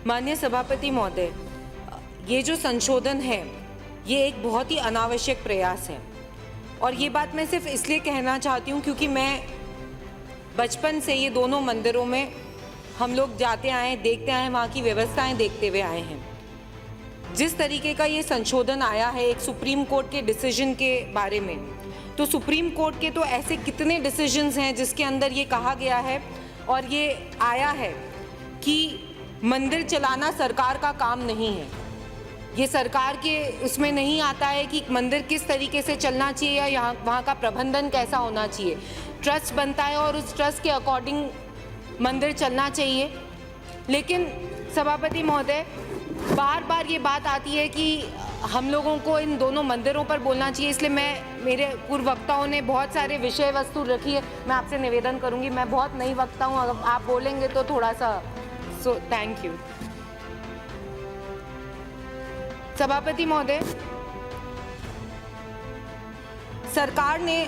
माननीय सभापति महोदय, ये जो संशोधन है ये एक बहुत ही अनावश्यक प्रयास है और ये बात मैं सिर्फ इसलिए कहना चाहती हूँ क्योंकि मैं बचपन से ये दोनों मंदिरों में हम लोग जाते आए, देखते आए, वहाँ की व्यवस्थाएं देखते हुए आए हैं। जिस तरीके का ये संशोधन आया है एक सुप्रीम कोर्ट के डिसीजन के बारे में, तो सुप्रीम कोर्ट के तो ऐसे कितने डिसीजंस हैं जिसके अंदर ये कहा गया है और ये आया है कि मंदिर चलाना सरकार का काम नहीं है। ये सरकार के उसमें नहीं आता है कि मंदिर किस तरीके से चलना चाहिए या यहाँ वहाँ का प्रबंधन कैसा होना चाहिए। ट्रस्ट बनता है और उस ट्रस्ट के अकॉर्डिंग मंदिर चलना चाहिए। लेकिन सभापति महोदय, बार बार ये बात आती है कि हम लोगों को इन दोनों मंदिरों पर बोलना चाहिए, इसलिए मेरे पूर्व वक्ताओं ने बहुत सारे विषय वस्तु रखी है। मैं आपसे निवेदन करूंगी, मैं बहुत नई वक्ता हूँ, अगर आप बोलेंगे तो थोड़ा सा थैंक यू। सभापति महोदय, सरकार ने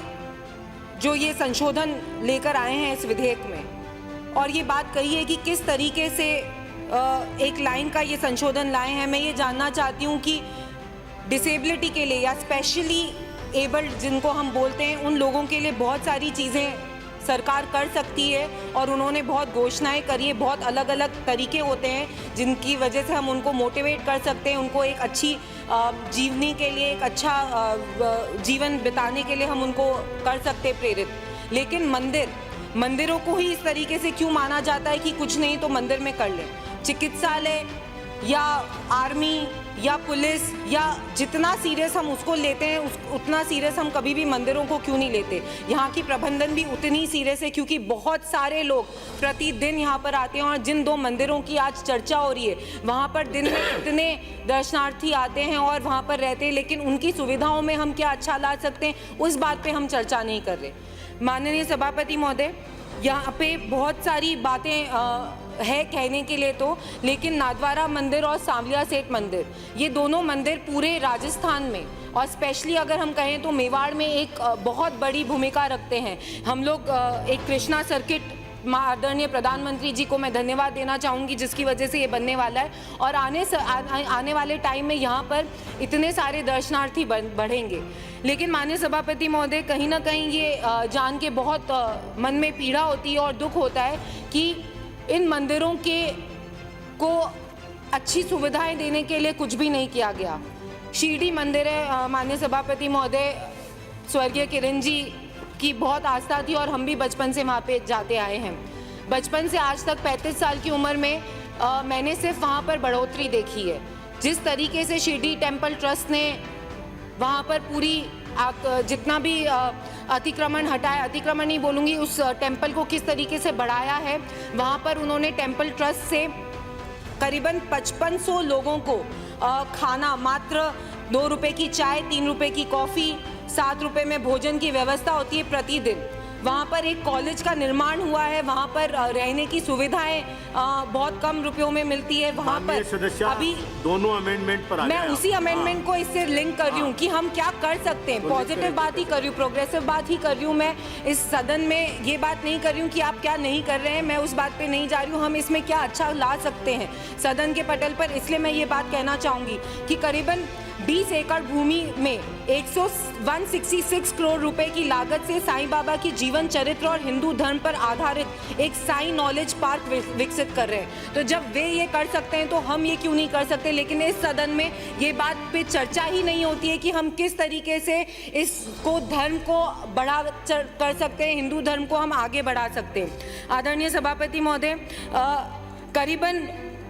जो ये संशोधन लेकर आए हैं इस विधेयक में और ये बात कही है कि किस तरीके से एक लाइन का ये संशोधन लाए हैं, मैं ये जानना चाहती हूँ कि डिसेबिलिटी के लिए या स्पेशली एबल्ड जिनको हम बोलते हैं उन लोगों के लिए बहुत सारी चीज़ें सरकार कर सकती है और उन्होंने बहुत घोषणाएं करी है। बहुत अलग अलग तरीके होते हैं जिनकी वजह से हम उनको मोटिवेट कर सकते हैं, उनको एक अच्छी जीवनी के लिए, एक अच्छा जीवन बिताने के लिए हम उनको कर सकते हैं प्रेरित। लेकिन मंदिरों को ही इस तरीके से क्यों माना जाता है कि कुछ नहीं तो मंदिर में कर ले। चिकित्सालय या आर्मी या पुलिस या जितना सीरियस हम उसको लेते हैं उतना सीरियस हम कभी भी मंदिरों को क्यों नहीं लेते। यहाँ की प्रबंधन भी उतनी सीरियस है क्योंकि बहुत सारे लोग प्रतिदिन यहाँ पर आते हैं और जिन दो मंदिरों की आज चर्चा हो रही है वहाँ पर दिन में इतने दर्शनार्थी आते हैं और वहाँ पर रहते हैं, लेकिन उनकी सुविधाओं में हम क्या अच्छा ला सकते हैं उस बात पर हम चर्चा नहीं कर रहे। माननीय सभापति महोदय, यहाँ पे बहुत सारी बातें है कहने के लिए तो, लेकिन नाथद्वारा मंदिर और सांवलिया सेठ मंदिर, ये दोनों मंदिर पूरे राजस्थान में और स्पेशली अगर हम कहें तो मेवाड़ में एक बहुत बड़ी भूमिका रखते हैं। हम लोग एक कृष्णा सर्किट, आदरणीय प्रधानमंत्री जी को मैं धन्यवाद देना चाहूँगी जिसकी वजह से ये बनने वाला है और आने वाले टाइम में यहाँ पर इतने सारे दर्शनार्थी बढ़ेंगे। लेकिन माननीय सभापति महोदय, कहीं ना कहीं ये जान के बहुत मन में पीड़ा होती है और दुख होता है कि इन मंदिरों को अच्छी सुविधाएं देने के लिए कुछ भी नहीं किया गया। शिरडी मंदिर है, माननीय सभापति महोदय, स्वर्गीय किरण जी की बहुत आस्था थी और हम भी बचपन से वहाँ पे जाते आए हैं। बचपन से आज तक 35 साल की उम्र में मैंने सिर्फ वहाँ पर बढ़ोतरी देखी है। जिस तरीके से शिरडी टेम्पल ट्रस्ट ने वहाँ पर पूरी जितना भी अतिक्रमण हटाया, अतिक्रमण नहीं बोलूँगी, उस टेम्पल को किस तरीके से बढ़ाया है। वहाँ पर उन्होंने टेम्पल ट्रस्ट से करीबन 5500 लोगों को खाना, मात्र 2 रुपए की चाय, 3 रुपए की कॉफ़ी, 7 रुपए में भोजन की व्यवस्था होती है प्रतिदिन। वहाँ पर एक कॉलेज का निर्माण हुआ है, वहाँ पर रहने की सुविधाएं बहुत कम रुपयों में मिलती है। वहाँ पर अभी दोनों अमेंडमेंट पर मैं उसी अमेंडमेंट को इससे लिंक कर रही हूँ कि हम क्या कर सकते हैं। पॉजिटिव बात ही कर रही हूँ, प्रोग्रेसिव बात ही कर रही हूँ। मैं इस सदन में ये बात नहीं कर रही हूँ कि आप क्या नहीं कर रहे हैं, मैं उस बात पे नहीं जा रही हूँ। हम इसमें क्या अच्छा ला सकते हैं सदन के पटल पर, इसलिए मैं ये बात कहना चाहूँगी कि करीबन 20 एकड़ भूमि में 166 करोड़ रुपए की लागत से साईं बाबा की जीवन चरित्र और हिंदू धर्म पर आधारित एक साई नॉलेज पार्क विकसित कर रहे हैं। तो जब वे ये कर सकते हैं तो हम ये क्यों नहीं कर सकते। लेकिन इस सदन में ये बात पे चर्चा ही नहीं होती है कि हम किस तरीके से इसको, धर्म को बढ़ा कर सकते हैं, हिंदू धर्म को हम आगे बढ़ा सकते हैं। आदरणीय सभापति महोदय, करीबन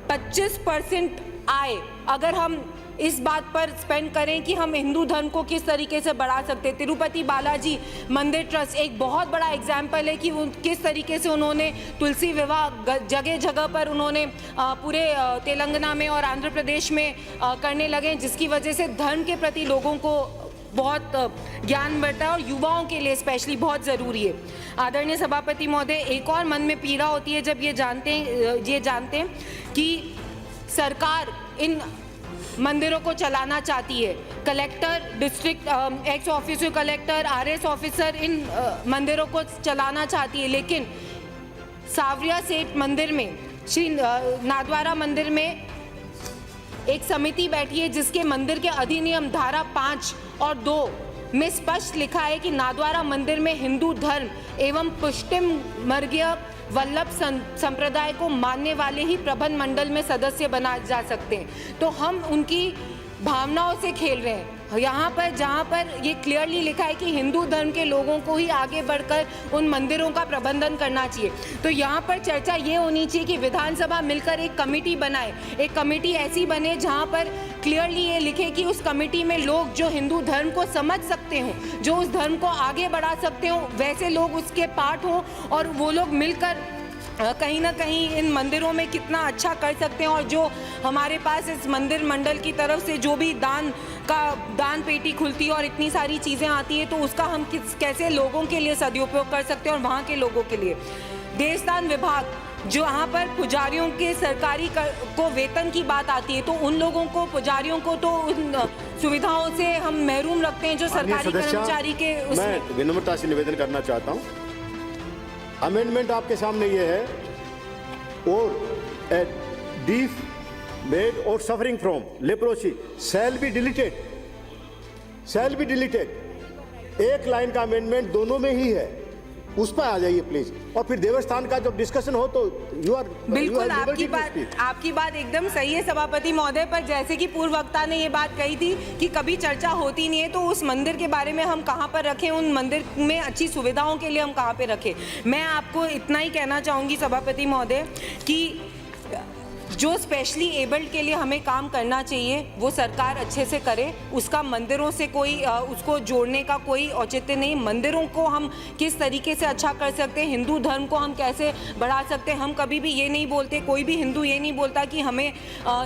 25% आय अगर हम इस बात पर स्पेंड करें कि हम हिंदू धर्म को किस तरीके से बढ़ा सकते हैं। तिरुपति बालाजी मंदिर ट्रस्ट एक बहुत बड़ा एग्जाम्पल है कि किस तरीके से उन्होंने तुलसी विवाह जगह जगह पर उन्होंने पूरे तेलंगाना में और आंध्र प्रदेश में करने लगे, जिसकी वजह से धर्म के प्रति लोगों को बहुत ज्ञान बढ़ता है और युवाओं के लिए स्पेशली बहुत ज़रूरी है। आदरणीय सभापति महोदय, एक और मन में पीड़ा होती है जब ये जानते हैं कि सरकार इन मंदिरों को चलाना चाहती है। Collector, district x officer collector, RS officer in मंदिरों को चलाना चाहती है, लेकिन सांवलिया सेठ मंदिर में श्री नाथद्वारा मंदिर में एक समिति बैठी है जिसके मंदिर के अधिनियम धारा 5 और 2 में स्पष्ट लिखा है कि नाथद्वारा मंदिर में हिंदू धर्म एवं पुष्टिमर्गीय वल्लभ संप्रदाय को मानने वाले ही प्रबंध मंडल में सदस्य बना जा सकते हैं। तो हम उनकी भावनाओं से खेल रहे हैं यहाँ पर, जहाँ पर ये क्लियरली लिखा है कि हिंदू धर्म के लोगों को ही आगे बढ़कर उन मंदिरों का प्रबंधन करना चाहिए। तो यहाँ पर चर्चा ये होनी चाहिए कि विधानसभा मिलकर एक कमेटी बनाए, एक कमेटी ऐसी बने जहाँ पर क्लियरली ये लिखे कि उस कमेटी में लोग जो हिंदू धर्म को समझ सकते हों, जो उस धर्म को आगे बढ़ा सकते हों, वैसे लोग उसके पार्ट हों और वो लोग मिलकर कहीं ना कहीं इन मंदिरों में कितना अच्छा कर सकते हैं। और जो हमारे पास इस मंदिर मंडल की तरफ से जो भी दान पेटी खुलती है और इतनी सारी चीज़ें आती है, तो उसका हम कैसे लोगों के लिए सदुपयोग कर सकते हैं और वहाँ के लोगों के लिए। देवस्थान विभाग, जो यहाँ पर पुजारियों के सरकारी को वेतन की बात आती है, तो उन लोगों को, पुजारियों को तो उन सुविधाओं से हम महरूम रखते हैं जो सरकारी कर्मचारी के। मैं विनम्रता से निवेदन करना चाहता हूँ, अमेंडमेंट आपके सामने ये है, और डीफ मेड और suffering from leprosy shall be deleted. एक लाइन का अमेंडमेंट दोनों में ही है, उस पर आ जाइए प्लीज। और फिर देवस्थान का जब डिस्कशन हो तो बिल्कुल आपकी बात एकदम सही है सभापति महोदय, पर जैसे कि पूर्व वक्ता ने ये बात कही थी कि कभी चर्चा होती नहीं है, तो उस मंदिर के बारे में हम कहाँ पर रखें, उन मंदिर में अच्छी सुविधाओं के लिए हम कहाँ पे रखें। मैं आपको इतना ही कहना चाहूँगी सभापति महोदय कि जो स्पेशली एबल्ड के लिए हमें काम करना चाहिए वो सरकार अच्छे से करे, उसका मंदिरों से कोई उसको जोड़ने का कोई औचित्य नहीं। मंदिरों को हम किस तरीके से अच्छा कर सकते हैं, हिंदू धर्म को हम कैसे बढ़ा सकते हैं, हम कभी भी ये नहीं बोलते, कोई भी हिंदू ये नहीं बोलता कि हमें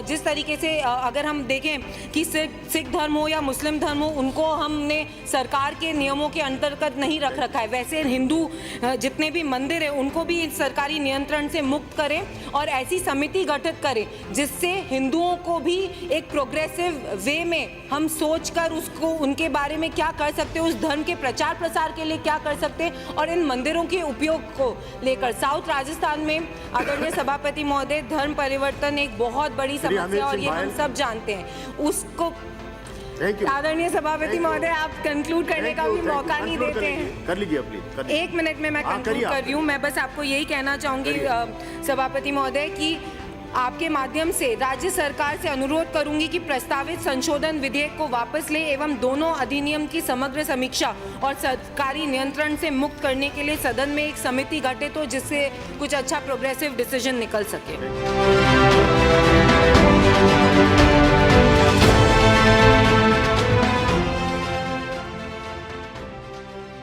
जिस तरीके से अगर हम देखें कि सिख धर्म हो या मुस्लिम धर्म हो, उनको हमने सरकार के नियमों के अंतर्गत नहीं रख रखा है। वैसे हिंदू जितने भी मंदिर है उनको भी सरकारी नियंत्रण से मुक्त करें और ऐसी समिति गठित करें जिससे हिंदुओं को भी एक प्रोग्रेसिव वे में हम सोचकर उसको, उनके बारे में क्या कर सकते हैं, उस धर्म के प्रचार प्रसार के लिए क्या कर सकते हैं और इन मंदिरों के उपयोग को लेकर। साउथ राजस्थान में आदरणीय सभापति महोदय धर्म परिवर्तन एक बहुत बड़ी समस्या और ये हम सब जानते हैं। उसको आदरणीय सभापति महोदय आप कंक्लूड करने का भी मौका नहीं देते हैं। कर लीजिए प्लीज। एक मिनट में मैं कंक्लूड कर रही हूँ। मैं बस आपको यही कहना चाहूंगी सभापति महोदय कि आपके माध्यम से राज्य सरकार से अनुरोध करूंगी कि प्रस्तावित संशोधन विधेयक को वापस ले एवं दोनों अधिनियम की समग्र समीक्षा और सरकारी नियंत्रण से मुक्त करने के लिए सदन में एक समिति गठित हो जिससे कुछ अच्छा प्रोग्रेसिव डिसीजन निकल सके।